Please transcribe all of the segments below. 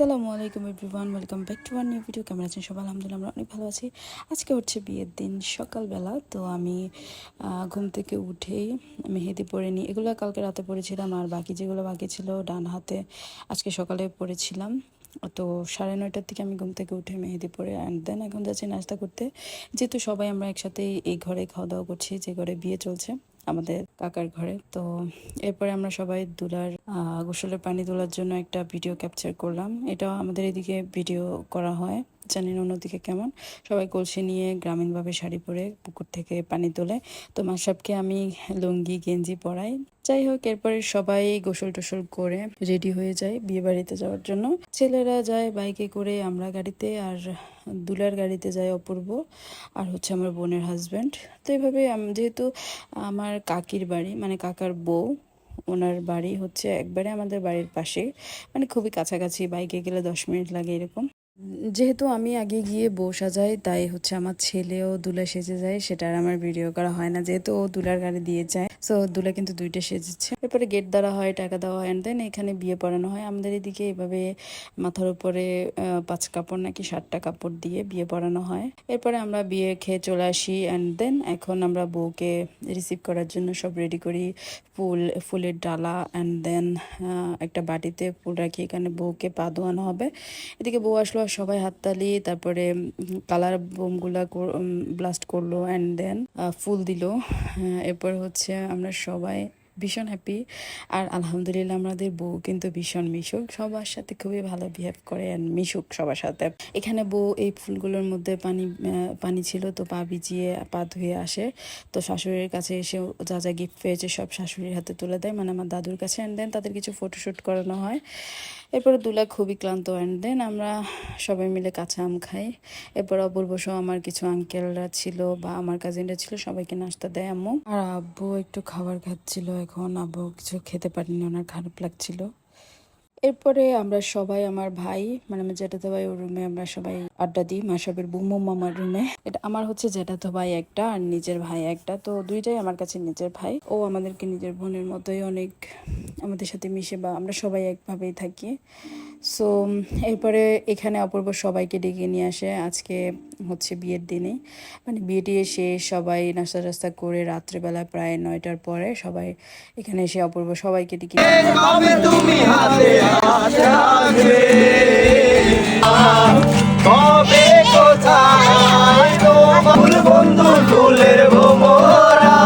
আসসালামু আলাইকুম everyone, welcome back to one knew video. কেমন আছেন সবাই? আলহামদুলিল্লাহ আমরা অনেক ভালো আছি। আজকে হচ্ছে বিয়ের দিন, সকালবেলা। তো আমি ঘুম থেকে উঠেই মেহেদি পরে নিই। এগুলো কালকে রাতে পরেছিলাম, আর বাকি যেগুলো বাকি ছিল ডান হাতে আজকে সকালে পরেছিলাম। তো 9:30টার দিকে আমি ঘুম থেকে উঠে মেহেদি পরে অ্যান্ড দেন এখন যাচ্ছি নাস্তা করতে। যেহেতু সবাই আমরা একসাথে এই ঘরে খাওয়া দাওয়া করছি, যে ঘরে বিয়ে চলছে, আমাদের কাকার ঘরে। তো এরপরে আমরা সবাই দুলার গোসলের পানি তোলার জন্য একটা ভিডিও ক্যাপচার করলাম। এটা আমাদের এদিকে ভিডিও করা হয়, জানি না অন্যদিকে কেমন। সবাই কলসি নিয়ে গ্রামীণভাবে শাড়ি পরে পুকুর থেকে পানি তোলে। তো মাসাবকে আমি লুঙ্গি গেঞ্জি পরাই। যাই হোক, এরপরে সবাই গোসল টোসল করে রেডি হয়ে যায় বিয়ে বাড়িতে যাওয়ার জন্য। ছেলেরা যায় বাইকে করে, আমরা গাড়িতে, আর দুলার গাড়িতে যায় অপূর্ব আর হচ্ছে আমার বোনের হাজব্যান্ড। তো এইভাবে যেহেতু আমার কাকির বাড়ি, মানে কাকার বউ, ওনার বাড়ি হচ্ছে একবারে আমাদের বাড়ির পাশে, মানে খুবই কাছাকাছি, বাইকে গেলে 10 মিনিট লাগে এরকম। যেহেতু আমি আগে গিয়ে বউ সাজাই, তাই হচ্ছে আমার ছেলেও দুলা সেজে যায়, সেটা আর আমার ভিডিও করা হয় না, যেহেতু ও দুলার গাড়ি দিয়ে যায়। সো দুলা কিন্তু দুইটা সেজেছে। এরপরে গেট দেওয়া হয়, টাকা দেওয়া হয়, অ্যান্ড দেন এখানে বিয়ে পড়ানো হয়। আমাদের এদিকে এভাবে মাথার উপরে 5 কাপড় নাকি 7টা কাপড় দিয়ে বিয়ে পড়ানো হয়। এরপরে আমরা বিয়ে খেয়ে চলে আসি, অ্যান্ড দেন এখন আমরা বউকে রিসিভ করার জন্য সব রেডি করি। ফুলের ডালা, অ্যান্ড দেন একটা বাটিতে ফুল রাখি, এখানে বউকে পা ধোয়ানো হবে। এদিকে বউ আসলো আর সবাই হাততালি, তারপরে কালার বোমগুলা ব্লাস্ট করলো, অ্যান্ড দেন ফুল দিল। এরপর হচ্ছে আমরা সবাই ভীষণ হ্যাপি। আর আলহামদুলিল্লাহ আমাদের বউ কিন্তু ভীষণ মিশুক, সবার সাথে খুবই ভালো বিহেভ করে অ্যান্ড মিশুক সবার সাথে। এখানে বউ এই ফুলগুলোর মধ্যে পানি ছিল, তো পা ভিজিয়ে পা ধুয়ে আসে। তো শাশুড়ির কাছে এসে যা যা গিফট পেয়েছে সব শাশুড়ির হাতে তুলে দেয়, মানে আমার দাদুর কাছে। অ্যান্ড দেন তাদের কিছু ফটোশ্যুট করানো হয়। এরপরে দুলা খুবই ক্লান্ত, অ্যান্ড দেন আমরা সবাই মিলে কাঁচা আম খাই। এরপর অপূর্ব সহ আমার কিছু আঙ্কেলরা ছিল বা আমার কাজিনরা ছিল, সবাইকে নাস্তা দেয় আম্মু। আর আব্বু একটু খাবার খাচ্ছিল, এখন আব্বু কিছু খেতে পারেনি, ওনার খারাপ লাগছিল। এরপরে আমরা সবাই, আমার ভাই, মানে আমার জ্যাঠাতো ভাই, ওর রুমে আমরা সবাই আড্ডা দিই, মাসাবের বুমু মামার রুমে। এটা আমার হচ্ছে জ্যাঠাতো ভাই একটা আর নিজের ভাই একটা, তো দুইটাই আমার কাছে নিজের ভাই। ও আমাদেরকে নিজের বোনের মতোই অনেক আমাদের সাথে মিশে, বা আমরা সবাই একভাবেই থাকি। সো এরপরে এখানে অপূর্ব সবাইকে ডেকে নিয়ে আসে। আজকে হচ্ছে বিয়ের দিনে, মানে বিয়েটি এসে সবাই নাস্তা টাস্তা করে রাত্রেবেলা প্রায় 9টার পরে সবাই এখানে এসে অপূর্ব সবাইকে ডেকে তুমি হাতে হাতে কবে কোথায় তোমার বন্ধু ফুলের ভোমরা।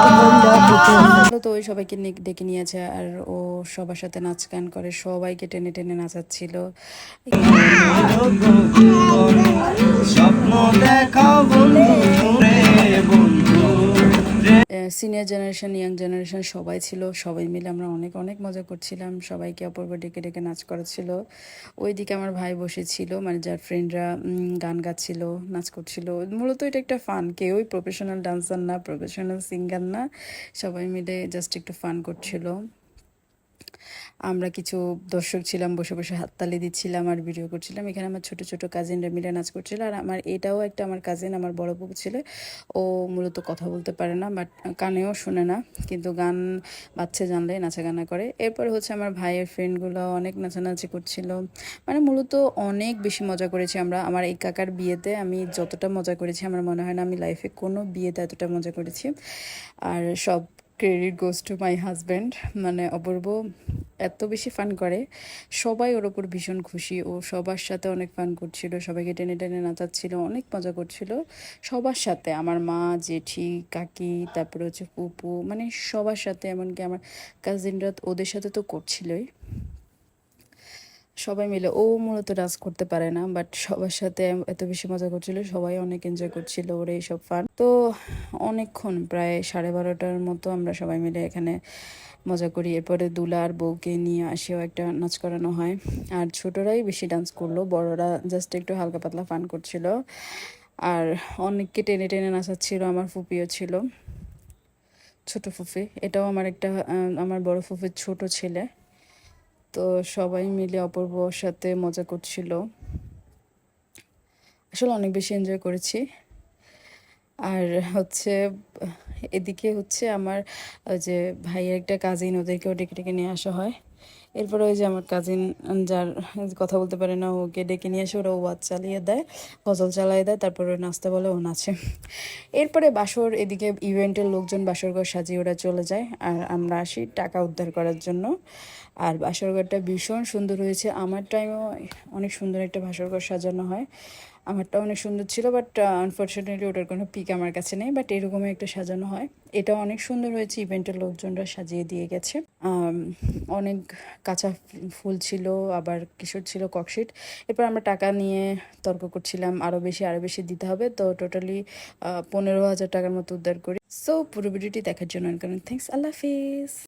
তো ওই সবাইকে ডেকে নিয়েছে, আর ও সবার সাথে নাচ গান করে, সবাইকে টেনে টেনে নাচাচ্ছিল। স্বপ্ন দেখা সিনিয়র জেনারেশন, ইয়াং জেনারেশন সবাই ছিল, সবাই মিলে আমরা অনেক অনেক মজা করছিলাম। সবাইকে অপূর্ব ডেকে ডেকে নাচ করাচ্ছিল। ওইদিকে আমার ভাই বসেছিল, মানে যার ফ্রেন্ডরা গান গাচ্ছিল, নাচ করছিল। মূলত এটা একটা ফান, কেউই প্রফেশনাল ডান্সার না, প্রফেশনাল সিঙ্গার না, সবাই মিলে জাস্ট একটু ফান করছিল। আমরা কিছু দর্শক ছিলাম, বসে বসে হাততালি দিচ্ছিলাম আর ভিডিও করছিলাম। এখানে আমার ছোট ছোট কাজিনরা মিলে নাচ করছিল। আর আমার এটাও একটা আমার কাজিন, আমার বড় বউ ছেলে। ও মূলত কথা বলতে পারে না, বাট কানেও শোনে না, কিন্তু গান বাজছে জানলে নাচা গানা করে। এরপর হচ্ছে আমার ভাইয়ের ফ্রেন্ডগুলো অনেক নাচানাচি করছিল, মানে মূলত অনেক বেশি মজা করেছি আমরা। আমার এই কাকার বিয়েতে আমি যতটা মজা করেছি আমার মনে হয় না আমি লাইফে কোনো বিয়েতে এতটা মজা করেছি। আর সব credit goes to my husband, মানে অপূর্ব এত বেশি ফান করে, সবাই ওর ওপর ভীষণ খুশি। ও সবার সাথে অনেক ফান করছিল, সবাইকে টেনে টেনে নাচাচ্ছিল, অনেক মজা করছিল সবার সাথে। আমার মা, জেঠি, কাকি, তারপরে হচ্ছে ফুপু, মানে সবার সাথে, এমনকি আমার কাজিনরা ওদের সাথে তো করছিলই। সবাই মিলে, ও মূলত ডান্স করতে পারে না, বাট সবার সাথে এত বেশি মজা করছিল, সবাই অনেক এনজয় করছিল ওর এইসব ফান। তো অনেকক্ষণ, প্রায় 12:30টার মতো আমরা সবাই মিলে এখানে মজা করি। এরপরে দুলা আর বউকে নিয়ে আসেও একটা নাচ করানো হয়। আর ছোটরাই বেশি ডান্স করলো, বড়রা জাস্ট একটু হালকা পাতলা ফান করছিল। আর অনেককে টেনে টেনে নাচাচ্ছিল। আমার ফুপিও ছিল, ছোট ফুফি, এটাও আমার একটা আমার বড় ফুফির ছোট ছেলে। তো সবাই মিলে অপূর্বর সাথে মজা করছিল, আসলে অনেক বেশি এনজয় করেছি। আর হচ্ছে এদিকে হচ্ছে আমার যে ভাইয়ের একটা কাজিন, ওদেরকেও ডেকে ডেকে নিয়ে আসা হয়। এরপরে ওই যে আমার কাজিন, যার কথা বলতে পারে না, ওকে ডেকে নিয়ে এসে ওরা ওয়াজ চালিয়ে দেয়, গজল চালিয়ে দেয়, তারপরে নাচতে বলে, ও নাচে। এরপরে বাসর, এদিকে ইভেন্টের লোকজন বাসরঘর সাজিয়ে ওরা চলে যায়, আর আমরা আসি টাকা উদ্ধার করার জন্য। আর বাসরঘরটা ভীষণ সুন্দর হয়েছে, আমার টাইমেও অনেক সুন্দর একটা বাসরঘর সাজানো হয়, আমারটা অনেক সুন্দর ছিল, বাট আনফর্চুনেটলি ওটার কোনো পিক আমার কাছে নেই, বাট এরকমই একটা সাজানো হয়। এটা অনেক সুন্দর হয়েছে, ইভেন্টের লোকজনরা সাজিয়ে দিয়ে গেছে। অনেক কাঁচা ফুল ছিল, আবার কিশোর ছিল ককশিট। এরপর আমরা টাকা নিয়ে তর্ক করছিলাম, আরও বেশি দিতে হবে, তো টোটালি 15,000 টাকার মতো উদ্ধার করি। সো পুরো ভিডিওটি দেখার জন্য অনেক অনেক থ্যাংকস। আল্লাহ হাফিজ।